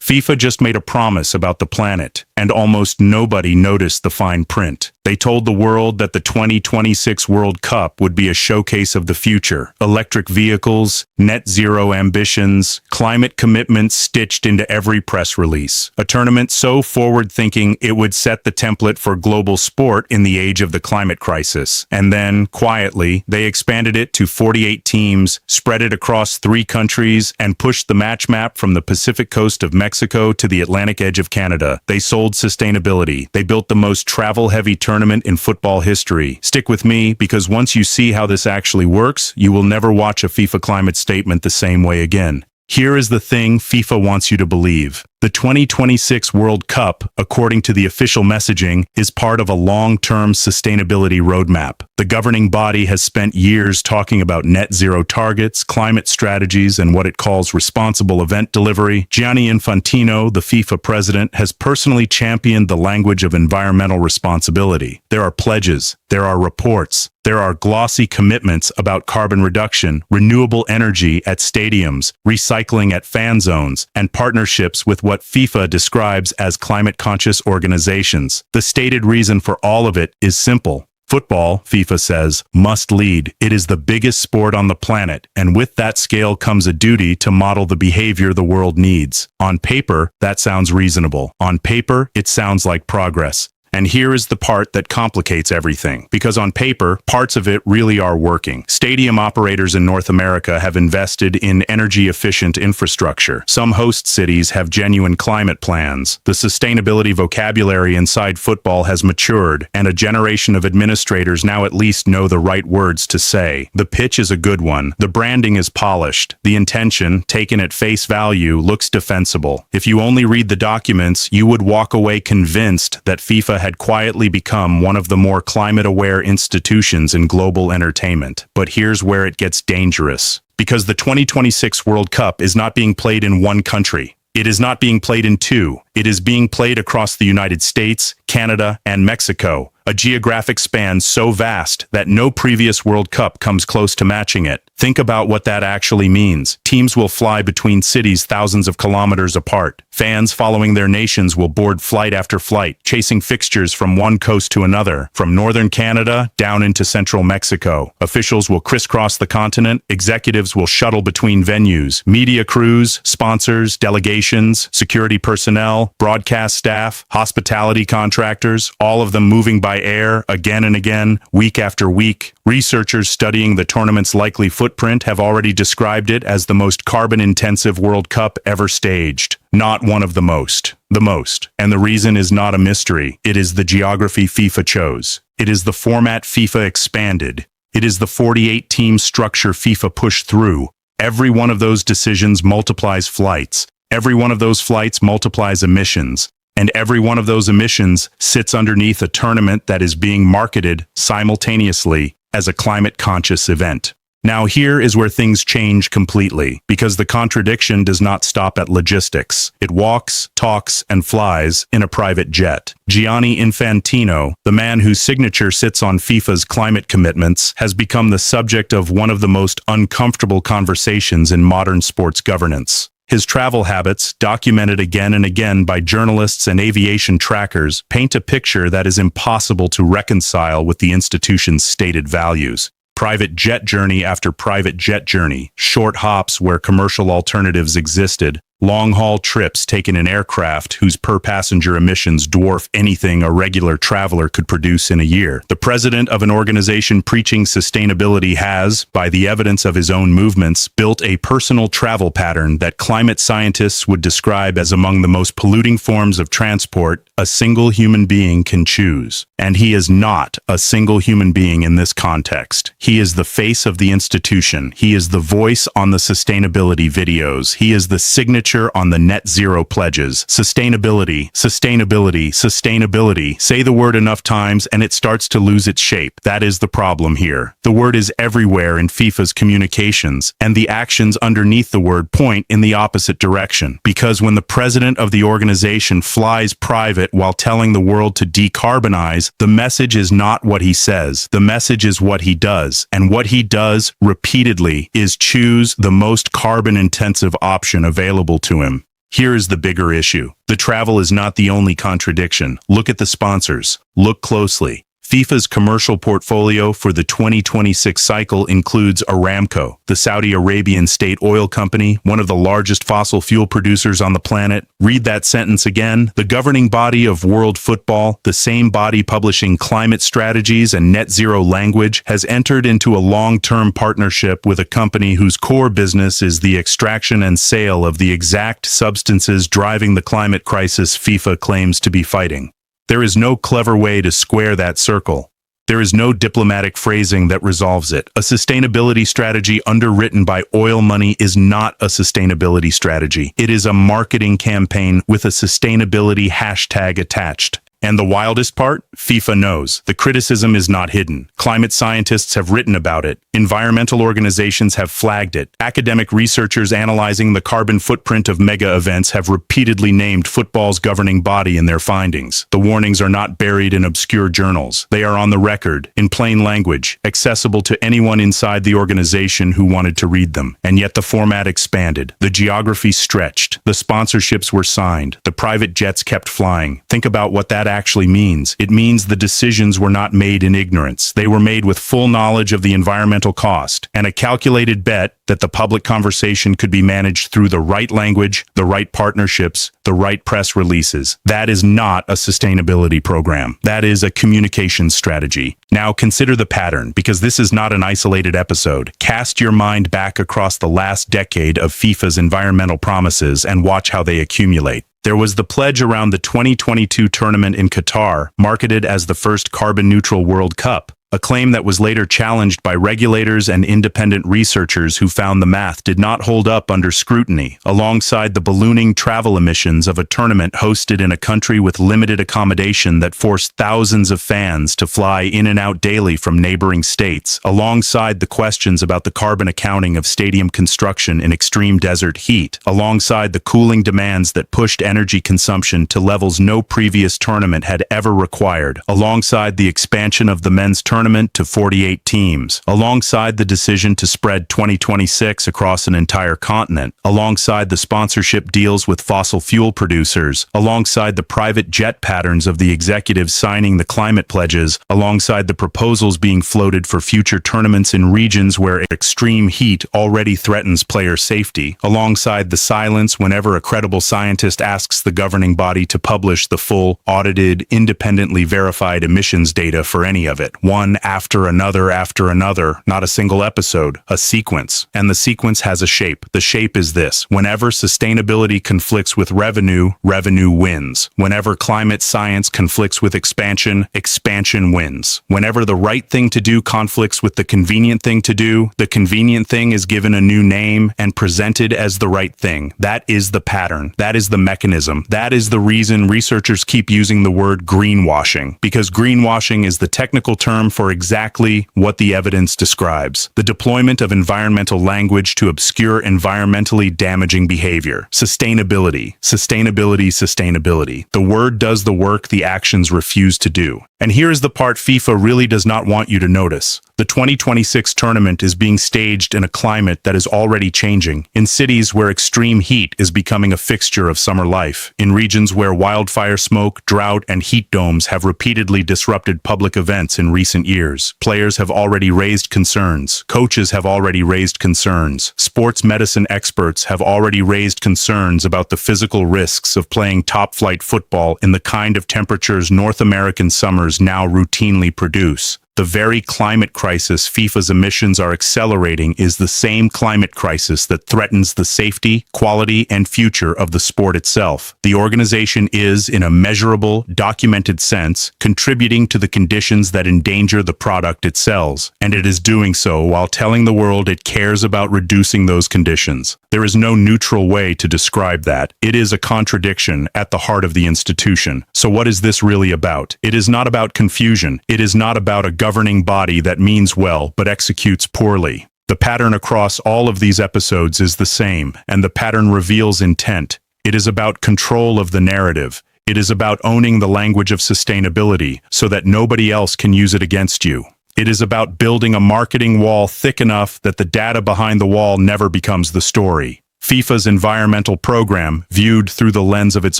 FIFA just made a promise about the planet, and almost nobody noticed the fine print. They told the world that the 2026 World Cup would be a showcase of the future. Electric vehicles, net zero ambitions, climate commitments stitched into every press release. A tournament so forward-thinking it would set the template for global sport in the age of the climate crisis. And then, quietly, they expanded it to 48 teams, spread it across 3 countries, and pushed the match map from the Pacific coast of Mexico to the Atlantic edge of Canada. They sold sustainability. They built the most travel-heavy tournament in football history. Stick with me, because once you see how this actually works, you will never watch a FIFA climate statement the same way again. Here is the thing FIFA wants you to believe. The 2026 World Cup, according to the official messaging, is part of a long-term sustainability roadmap. The governing body has spent years talking about net zero targets, climate strategies, and what it calls responsible event delivery. Gianni Infantino, the FIFA president, has personally championed the language of environmental responsibility. There are pledges, there are reports, there are glossy commitments about carbon reduction, renewable energy at stadiums, recycling at fan zones, and partnerships with what FIFA describes as climate-conscious organizations. The stated reason for all of it is simple. Football, FIFA says, must lead. It is the biggest sport on the planet, and with that scale comes a duty to model the behavior the world needs. On paper, that sounds reasonable. On paper, it sounds like progress. And here is the part that complicates everything. Because on paper, parts of it really are working. Stadium operators in North America have invested in energy-efficient infrastructure. Some host cities have genuine climate plans. The sustainability vocabulary inside football has matured, and a generation of administrators now at least know the right words to say. The pitch is a good one. The branding is polished. The intention, taken at face value, looks defensible. If you only read the documents, you would walk away convinced that FIFA had quietly become one of the more climate-aware institutions in global entertainment. But here's where it gets dangerous. Because the 2026 World Cup is not being played in one country. It is not being played in 2. It is being played across the United States, Canada, and Mexico, a geographic span so vast that no previous World Cup comes close to matching it. Think about what that actually means. Teams will fly between cities thousands of kilometers apart. Fans following their nations will board flight after flight, chasing fixtures from one coast to another, from northern Canada down into central Mexico. Officials will crisscross the continent. Executives will shuttle between venues. Media crews, sponsors, delegations, security personnel, broadcast staff, hospitality contractors, all of them moving by air again and again, week after week. Researchers studying the tournament's likely footprint have already described it as the most carbon-intensive World Cup ever staged. Not one of the most. The most. And the reason is not a mystery. It is the geography FIFA chose. It is the format FIFA expanded. It is the 48-team structure FIFA pushed through. Every one of those decisions multiplies flights. Every one of those flights multiplies emissions. And every one of those emissions sits underneath a tournament that is being marketed simultaneously as a climate-conscious event. Now here is where things change completely, because the contradiction does not stop at logistics. It walks, talks, and flies in a private jet. Gianni Infantino, the man whose signature sits on FIFA's climate commitments, has become the subject of one of the most uncomfortable conversations in modern sports governance. His travel habits, documented again and again by journalists and aviation trackers, paint a picture that is impossible to reconcile with the institution's stated values. Private jet journey after private jet journey, short hops where commercial alternatives existed, long-haul trips taken in aircraft whose per-passenger emissions dwarf anything a regular traveler could produce in a year. The president of an organization preaching sustainability has, by the evidence of his own movements, built a personal travel pattern that climate scientists would describe as among the most polluting forms of transport a single human being can choose. And he is not a single human being in this context. He is the face of the institution. He is the voice on the sustainability videos. He is the signature on the net zero pledges. Sustainability, sustainability, sustainability. Say the word enough times and it starts to lose its shape. That is the problem here. The word is everywhere in FIFA's communications, and the actions underneath the word point in the opposite direction. Because when the president of the organization flies private while telling the world to decarbonize, the message is not what he says. The message is what he does. And what he does repeatedly is choose the most carbon-intensive option available to him. Here is the bigger issue. The travel is not the only contradiction. Look at the sponsors. Look closely. FIFA's commercial portfolio for the 2026 cycle includes Aramco, the Saudi Arabian state oil company, one of the largest fossil fuel producers on the planet. Read that sentence again. The governing body of world football, the same body publishing climate strategies and net zero language, has entered into a long-term partnership with a company whose core business is the extraction and sale of the exact substances driving the climate crisis FIFA claims to be fighting. There is no clever way to square that circle. There is no diplomatic phrasing that resolves it. A sustainability strategy underwritten by oil money is not a sustainability strategy. It is a marketing campaign with a sustainability hashtag attached. And the wildest part? FIFA knows. The criticism is not hidden. Climate scientists have written about it. Environmental organizations have flagged it. Academic researchers analyzing the carbon footprint of mega events have repeatedly named football's governing body in their findings. The warnings are not buried in obscure journals. They are on the record, in plain language, accessible to anyone inside the organization who wanted to read them. And yet the format expanded. The geography stretched. The sponsorships were signed. The private jets kept flying. Think about what that actually means. It means the decisions were not made in ignorance. They were made with full knowledge of the environmental cost and a calculated bet that the public conversation could be managed through the right language, the right partnerships, the right press releases. That is not a sustainability program. That is a communication strategy. Now consider the pattern, because this is not an isolated episode. Cast your mind back across the last decade of FIFA's environmental promises and watch how they accumulate. There was the pledge around the 2022 tournament in Qatar, marketed as the first carbon-neutral World Cup, a claim that was later challenged by regulators and independent researchers who found the math did not hold up under scrutiny, alongside the ballooning travel emissions of a tournament hosted in a country with limited accommodation that forced thousands of fans to fly in and out daily from neighboring states, alongside the questions about the carbon accounting of stadium construction in extreme desert heat, alongside the cooling demands that pushed energy consumption to levels no previous tournament had ever required, alongside the expansion of the men's tournament to 48 teams, alongside the decision to spread 2026 across an entire continent, alongside the sponsorship deals with fossil fuel producers, alongside the private jet patterns of the executives signing the climate pledges, alongside the proposals being floated for future tournaments in regions where extreme heat already threatens player safety, alongside the silence whenever a credible scientist asks the governing body to publish the full, audited, independently verified emissions data for any of it. One after another, not a single episode, a sequence. And the sequence has a shape. The shape is this: whenever sustainability conflicts with revenue, revenue wins. Whenever climate science conflicts with expansion, expansion wins. Whenever the right thing to do conflicts with the convenient thing to do, the convenient thing is given a new name and presented as the right thing. That is the pattern. That is the mechanism. That is the reason researchers keep using the word greenwashing, because greenwashing is the technical term for exactly what the evidence describes: the deployment of environmental language to obscure environmentally damaging behavior. Sustainability, sustainability, sustainability. The word does the work the actions refuse to do. And here is the part FIFA really does not want you to notice. The 2026 tournament is being staged in a climate that is already changing, in cities where extreme heat is becoming a fixture of summer life, in regions where wildfire smoke, drought, and heat domes have repeatedly disrupted public events in recent years. Players have already raised concerns. Coaches have already raised concerns. Sports medicine experts have already raised concerns about the physical risks of playing top-flight football in the kind of temperatures North American summers now routinely produce. The very climate crisis FIFA's emissions are accelerating is the same climate crisis that threatens the safety, quality, and future of the sport itself. The organization is, in a measurable, documented sense, contributing to the conditions that endanger the product it sells, and it is doing so while telling the world it cares about reducing those conditions. There is no neutral way to describe that. It is a contradiction at the heart of the institution. So what is this really about? It is not about confusion. It is not about a governing body that means well but executes poorly. The pattern across all of these episodes is the same, and the pattern reveals intent. It is about control of the narrative. It is about owning the language of sustainability so that nobody else can use it against you. It is about building a marketing wall thick enough that the data behind the wall never becomes the story. FIFA's environmental program, viewed through the lens of its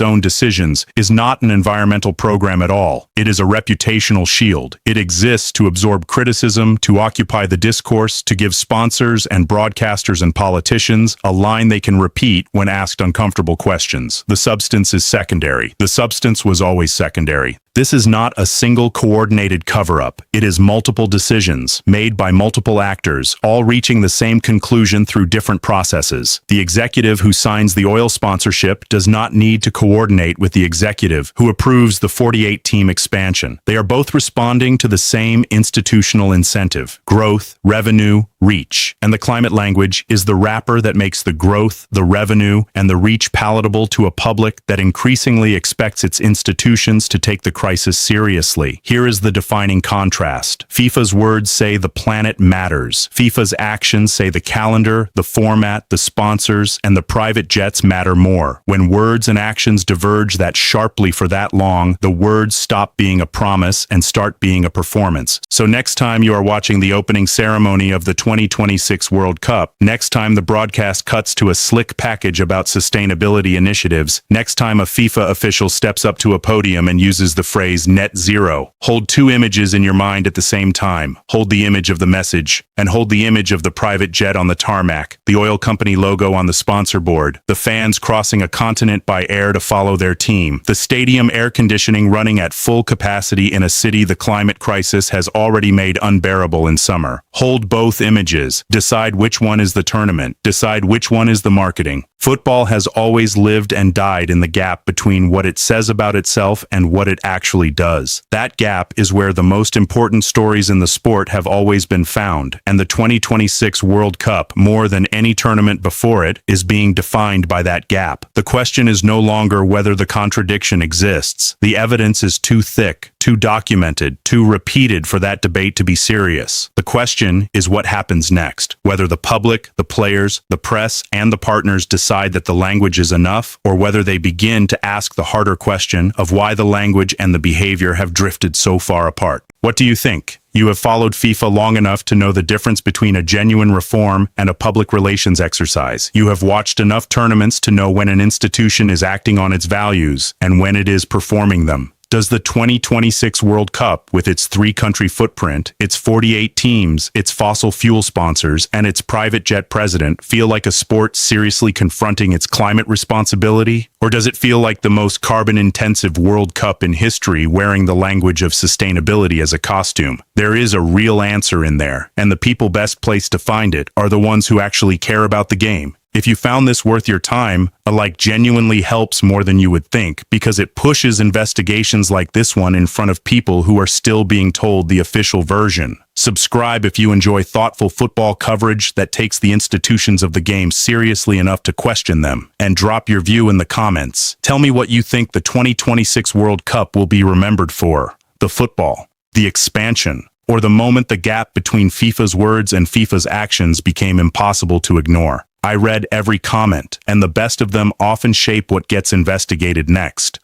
own decisions, is not an environmental program at all. It is a reputational shield. It exists to absorb criticism, to occupy the discourse, to give sponsors and broadcasters and politicians a line they can repeat when asked uncomfortable questions. The substance is secondary. The substance was always secondary. This is not a single coordinated cover-up. It is multiple decisions, made by multiple actors, all reaching the same conclusion through different processes. The executive who signs the oil sponsorship does not need to coordinate with the executive who approves the 48-team expansion. They are both responding to the same institutional incentive: growth, revenue, reach. And the climate language is the wrapper that makes the growth, the revenue, and the reach palatable to a public that increasingly expects its institutions to take the crisis seriously. Here is the defining contrast. FIFA's words say the planet matters. FIFA's actions say the calendar, the format, the sponsors, and the private jets matter more. When words and actions diverge that sharply for that long, the words stop being a promise and start being a performance. So next time you are watching the opening ceremony of the 2026 World Cup, next time the broadcast cuts to a slick package about sustainability initiatives, next time a FIFA official steps up to a podium and uses the phrase net zero, hold two images in your mind at the same time. Hold the image of the message, and hold the image of the private jet on the tarmac, the oil company logo on the sponsor board, the fans crossing a continent by air to follow their team, the stadium air conditioning running at full capacity in a city the climate crisis has already made unbearable in summer. Hold both images. Decide which one is the tournament. Decide which one is the marketing. Football has always lived and died in the gap between what it says about itself and what it actually does. That gap is where the most important stories in the sport have always been found, and the 2026 World Cup, more than any tournament before it, is being defined by that gap. The question is no longer whether the contradiction exists. The evidence is too thick, too documented, too repeated for that debate to be serious. The question is what happens next, whether the public, the players, the press, and the partners decide that the language is enough, or whether they begin to ask the harder question of why the language and the behavior have drifted so far apart. What do you think? You have followed FIFA long enough to know the difference between a genuine reform and a public relations exercise. You have watched enough tournaments to know when an institution is acting on its values and when it is performing them. Does the 2026 World Cup, with its three-country footprint, its 48 teams, its fossil fuel sponsors, and its private jet president, feel like a sport seriously confronting its climate responsibility? Or does it feel like the most carbon-intensive World Cup in history, wearing the language of sustainability as a costume? There is a real answer in there, and the people best placed to find it are the ones who actually care about the game. If you found this worth your time, a like genuinely helps more than you would think, because it pushes investigations like this one in front of people who are still being told the official version. Subscribe if you enjoy thoughtful football coverage that takes the institutions of the game seriously enough to question them, and drop your view in the comments. Tell me what you think the 2026 World Cup will be remembered for: the football, the expansion, or the moment the gap between FIFA's words and FIFA's actions became impossible to ignore. I read every comment, and the best of them often shape what gets investigated next.